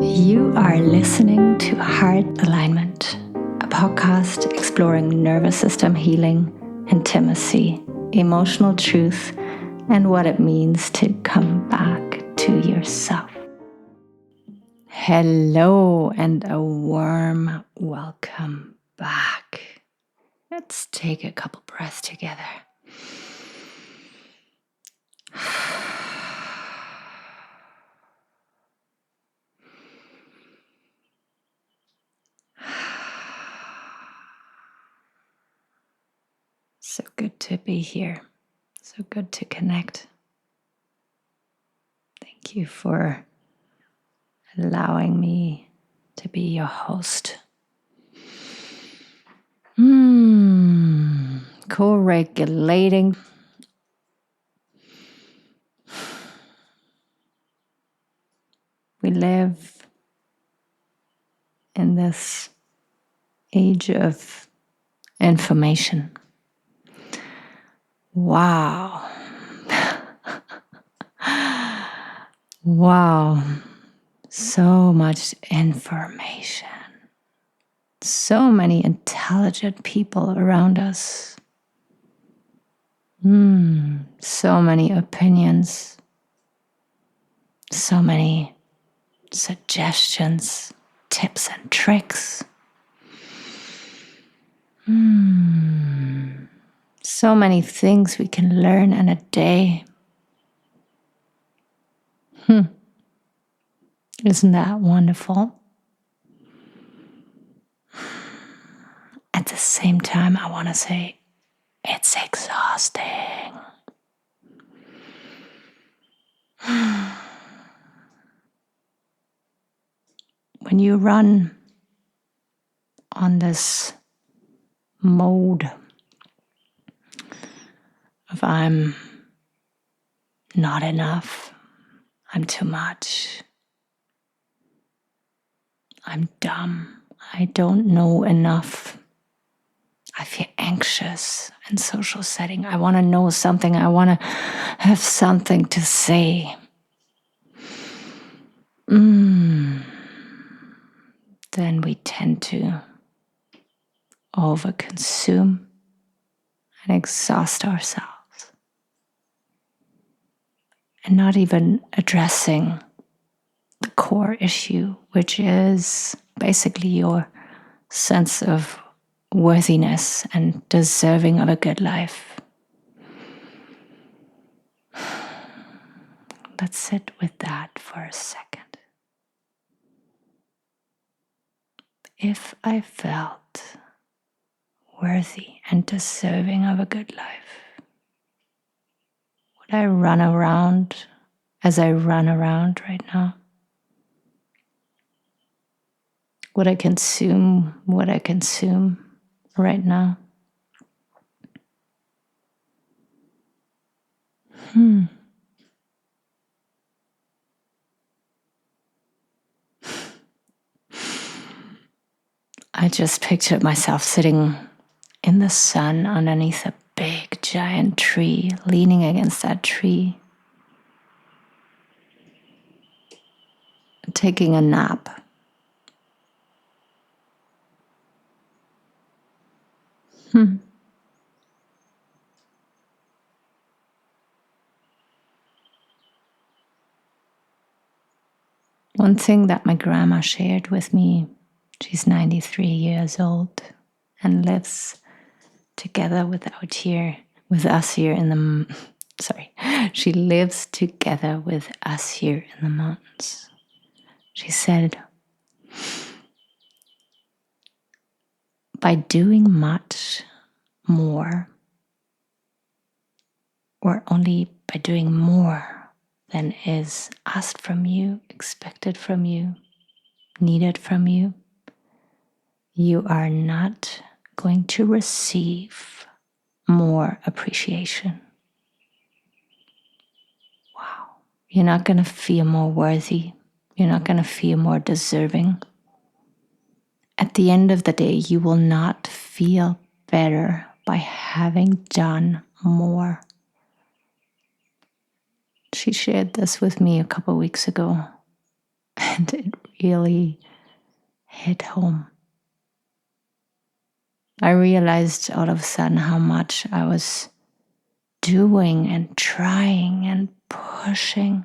You are listening to Heart Alignment, a podcast exploring nervous system healing, intimacy, emotional truth, and what it means to come back to yourself. Hello and a warm welcome back. Let's take a couple breaths together. So good to be here. So good to connect. Thank you for allowing me to be your host. Co-regulating. We live in this age of information. Wow. Wow. So much information. So many intelligent people around us. So many opinions. So many suggestions, tips and tricks. So many things we can learn in a day. Isn't that wonderful? At the same time, I want to say it's exhausting. When you run on this mode of I'm not enough, I'm too much, I'm dumb, I don't know enough, I feel anxious in social setting, I want to know something, I want to have something to say. Then we tend to overconsume and exhaust ourselves. And not even addressing the core issue, which is basically your sense of worthiness and deserving of a good life. Let's sit with that for a second. If I felt worthy and deserving of a good life, would I run around as I run around right now? Would I consume what I consume right now? I just pictured myself sitting in the sun underneath a big giant tree, leaning against that tree, taking a nap. One thing that my grandma shared with me, she's 93 years old and lives together with us here in the, she lives together with us here in the mountains. She said, by doing much more, or only by doing more than is asked from you, expected from you, needed from you, you are not going to receive more appreciation. Wow. You're not going to feel more worthy. You're not going to feel more deserving. At the end of the day, you will not feel better by having done more. She shared this with me a couple of weeks ago, and it really hit home. I realized all of a sudden how much I was doing and trying and pushing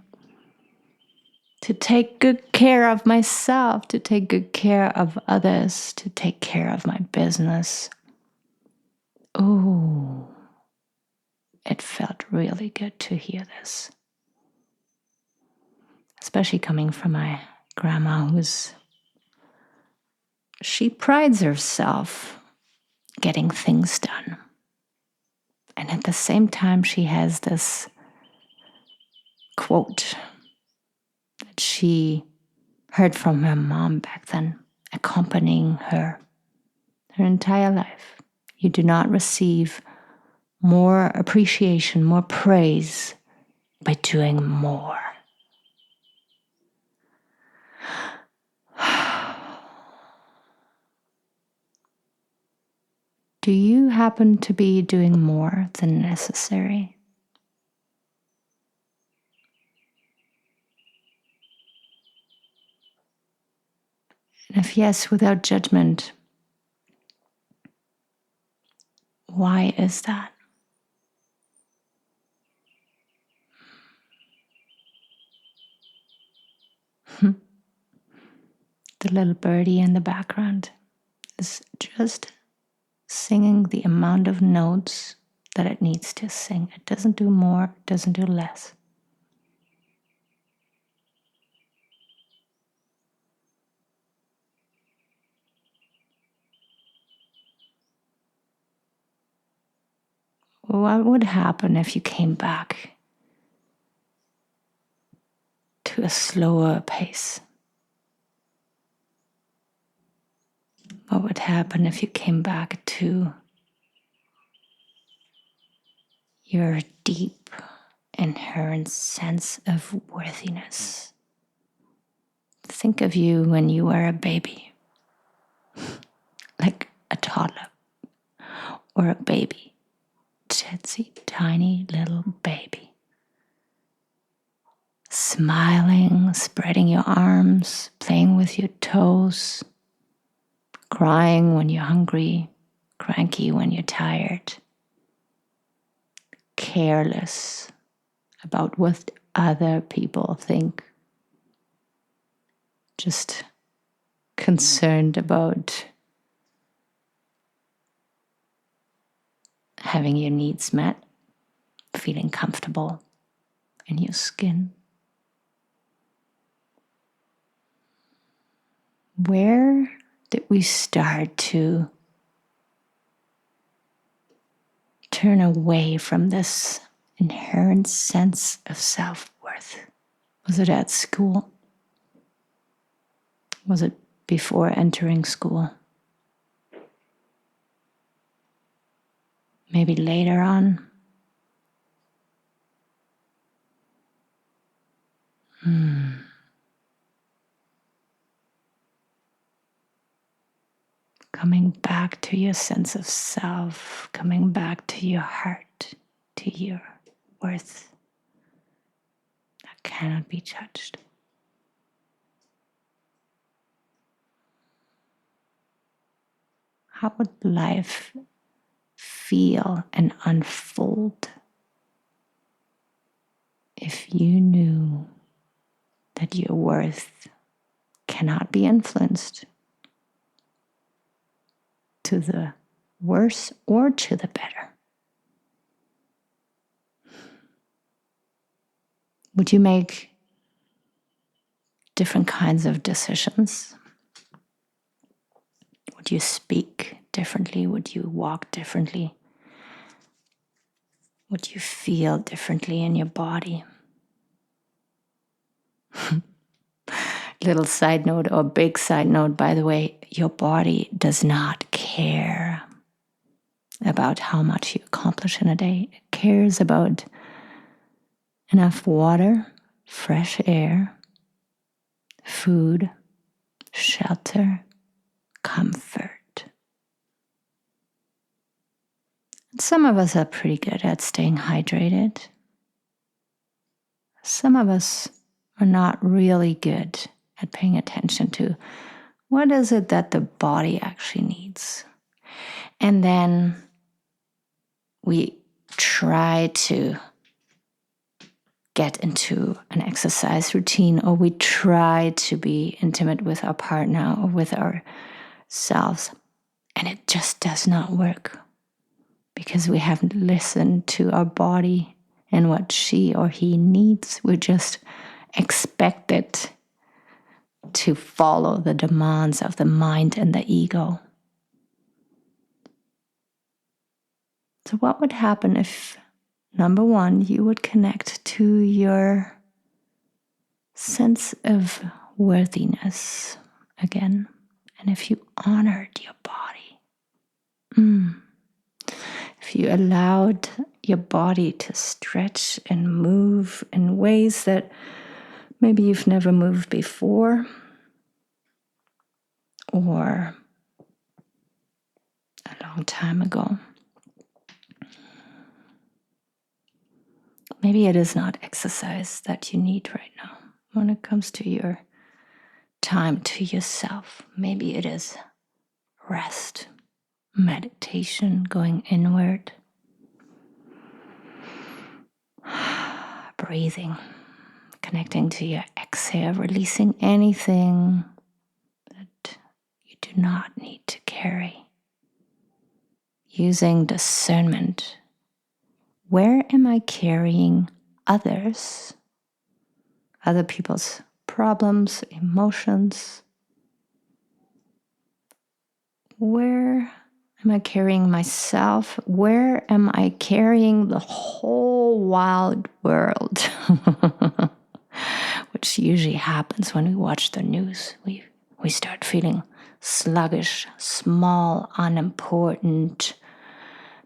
to take good care of myself, to take good care of others, to take care of my business. Oh, it felt really good to hear this. Especially coming from my grandma, she prides herself getting things done. And at the same time, she has this quote that she heard from her mom back then, accompanying her entire life. You do not receive more appreciation, more praise by doing more. Do you happen to be doing more than necessary? And if yes, without judgment, why is that? The little birdie in the background is just singing the amount of notes that it needs to sing. It doesn't do more, it doesn't do less. What would happen if you came back to a slower pace? What would happen if you came back to your deep, inherent sense of worthiness? Think of you when you were a baby, like a toddler or a baby, titsy tiny little baby. Smiling, spreading your arms, playing with your toes, crying when you're hungry, cranky when you're tired, careless about what other people think, just concerned about having your needs met, feeling comfortable in your skin. Where did we start to turn away from this inherent sense of self-worth? Was it at school? Was it before entering school? Maybe later on? Coming back to your sense of self, coming back to your heart, to your worth that cannot be judged. How would life feel and unfold if you knew that your worth cannot be influenced to the worse or to the better? Would you make different kinds of decisions? Would you speak differently? Would you walk differently? Would you feel differently in your body? Little side note or big side note, by the way, your body does not care about how much you accomplish in a day. It cares about enough water, fresh air, food, shelter, comfort. Some of us are pretty good at staying hydrated. Some of us are not really good at paying attention to what is it that the body actually needs. And then we try to get into an exercise routine, or we try to be intimate with our partner or with ourselves, and it just does not work because we haven't listened to our body and what she or he needs. We're just expected to follow the demands of the mind and the ego. So what would happen if, number one, you would connect to your sense of worthiness again, and if you honored your body, if you allowed your body to stretch and move in ways that maybe you've never moved before, or a long time ago. Maybe it is not exercise that you need right now when it comes to your time to yourself. Maybe it is rest, meditation, going inward, breathing, connecting to your exhale, releasing anything that you do not need to carry. Using discernment. Where am I carrying others? Other people's problems, emotions? Where am I carrying myself? Where am I carrying the whole wild world? Which usually happens when we watch the news. We start feeling sluggish, small, unimportant,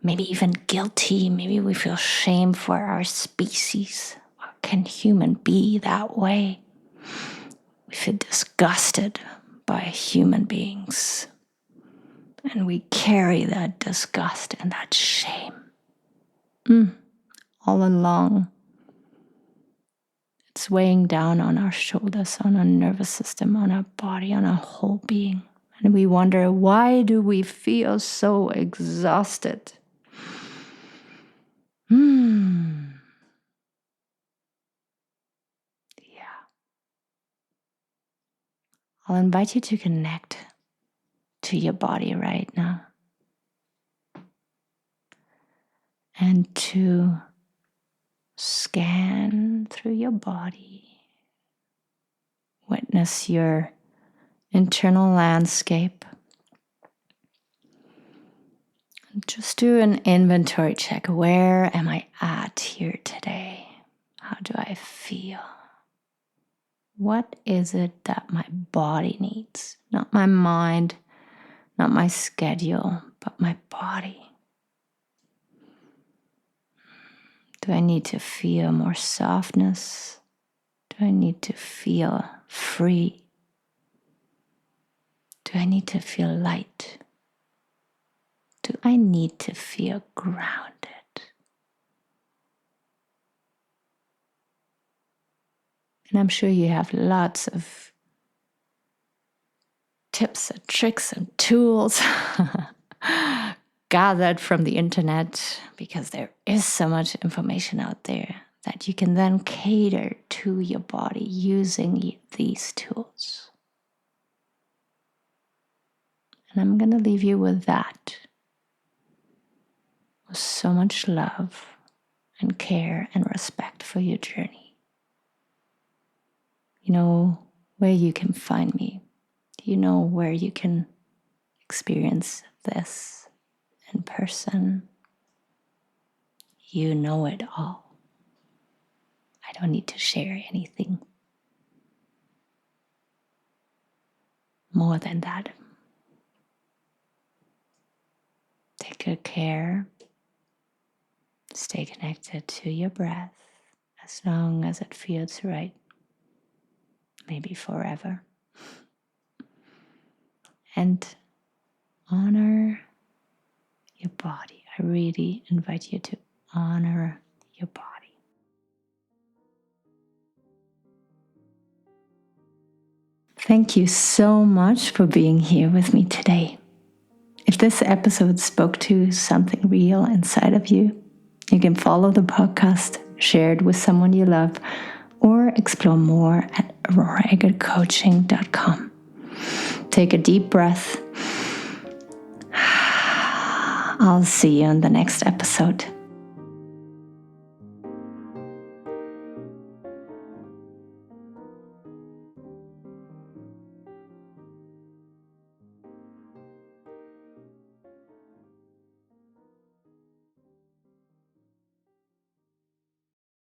maybe even guilty. Maybe we feel shame for our species. How can human be that way? We feel disgusted by human beings. And we carry that disgust and that shame all along. It's weighing down on our shoulders, on our nervous system, on our body, on our whole being. And we wonder, why do we feel so exhausted? Yeah. I'll invite you to connect to your body right now. And to scan through your body. Witness your internal landscape. Just do an inventory check. Where am I at here today? How do I feel? What is it that my body needs? Not my mind, not my schedule, but my body. Do I need to feel more softness? Do I need to feel free? Do I need to feel light? Do I need to feel grounded? And I'm sure you have lots of tips and tricks and tools gathered from the internet, because there is so much information out there that you can then cater to your body using these tools. And I'm going to leave you with that. With so much love and care and respect for your journey. You know where you can find me. You know where you can experience this in person. You know it all. I don't need to share anything more than that. Take good care. Stay connected to your breath as long as it feels right. Maybe forever. And honor your body. I really invite you to honor your body. Thank you so much for being here with me today. If this episode spoke to something real inside of you, you can follow the podcast, share it with someone you love, or explore more at auroraegertcoaching.com. Take a deep breath. I'll see you in the next episode.